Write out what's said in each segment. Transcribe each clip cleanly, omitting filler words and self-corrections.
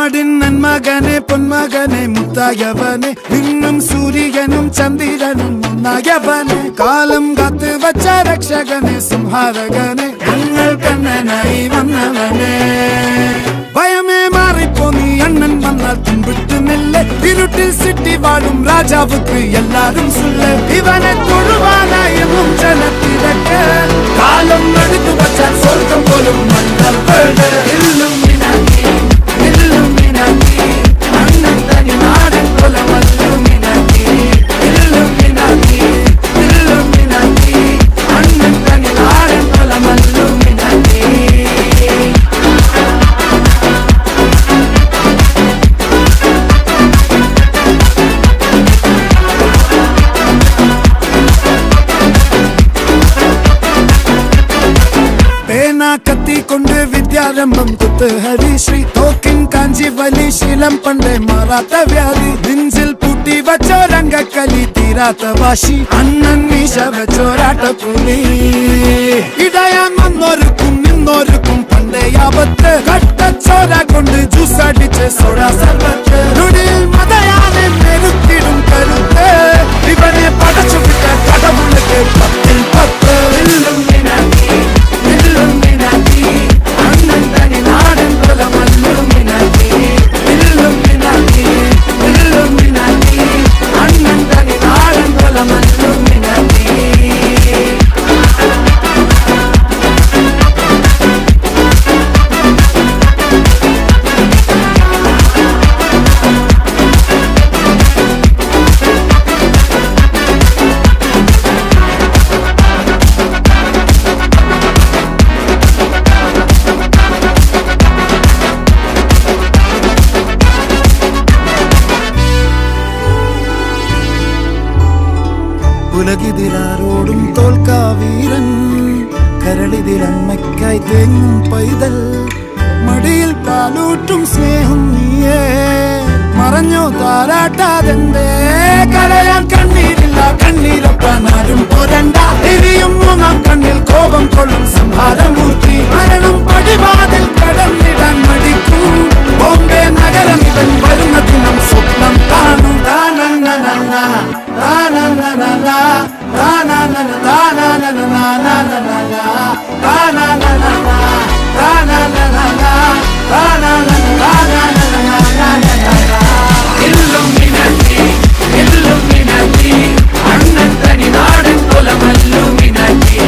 നാടിൻ നന്മകനെ പൊന്മകനെ മുത്തായവനെ നിന്നും സൂര്യനും ചന്ദ്രനും ഒന്നായവനെ കാലം കാത്ത് വച്ച രക്ഷകനെ സംഹാരകനെ ഞങ്ങൾ കണ്ണനായി വന്നവനെ ഭയമേ മാറിപ്പോ നീ അണ്ണൻ വന്നാൽ തുമ്പിട്ടുന്നില്ല ഇരുട്ടിൽ സിറ്റി വാഴും രാജാവുക്ക് എല്ലാരും സുല്ല ഇവനെ തൊഴുവാനായി ജനത്തിരക്ക് കാലം എടുത്തു വച്ചാൽ സ്വർഗം പോലും അണ്ണൻ തനി നാടൻ കൊലമല്ലുമിനാക്കി അണ്ണൻ തനി നാടൻ കൊലമല്ലുമിനാക്കി കത്തിക്കൊണ്ട് വിദ്യാരംഭം കുത്ത് ഹരിശ്രീ തോക്കിൻ കാഞ്ചി വലി ശീലം പണ്ടേ മാറാത്ത വ്യാധി നെഞ്ചിൽ പൂട്ടി വച്ചോരംഗക്കലി തീരാത്ത വാശി അണ്ണൻ മീശ വെച്ചോരാട്ട പുലി ഇടയാൻ വന്നോർക്കും നിന്നോർക്കും പണ്ടേ ആപത്ത് കട്ടച്ചോര കൊണ്ട് ജ്യൂസ് അടിച്ച് സോഡാ സർബത്ത് നുടിയിൽ മതയാനെ മെരുത്തിടും കരുത്ത് ഇവനെ പടച്ചു വിട്ട കടവുള്ളിക്ക് 10 ൽ 10 അണ്ണൻ തനി നാടൻ കൊലമല്ലുമിനാക്കി അണ്ണൻ തനി നാടൻ കൊലമല്ലുമിനാക്കി ഉലകിതിരാരോടും തോൽക്കാവീരൻ കരളിതിരമ്മയ്ക്കായി തേങ്ങും പൈതൽ മടിയിൽ പാലൂട്ടും സ്നേഹം നീയേ മറഞ്ഞോ താരാട്ടാതെന്തേ കരയാൻ കണ്ണീരില്ല കണ്ണീരൊപ്പാനാരും പോരണ്ട എരിയും മൂന്നാം കണ്ണിൽ കോപം കൊള്ളും സംഹാരമൂർത്തി മരണം പടിവാതിൽ കടന്നിടാൻ മടിക്കും ബോംബെ നഗരം ഇവൻ വരുന്ന ദിനം സ്വപ്നം കാണും അണ്ണൻ തനി നാടൻ കൊലമല്ലുമിനാക്കി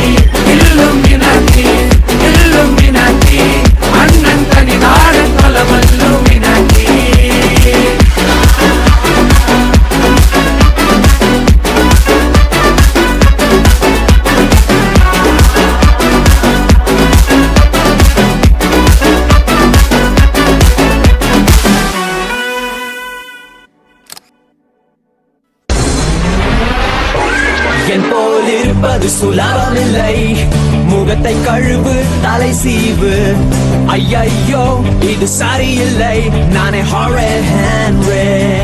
അണ്ണൻ തനി നാടൻ കൊലമല്ലുമിനാക്കി என் போல் இருப்பது சுலபமில்லை முகத்தை கழுவு தலை சீவு ஐயையோ இது சரியில்லை நானே ஹாரர் ஹென்ரி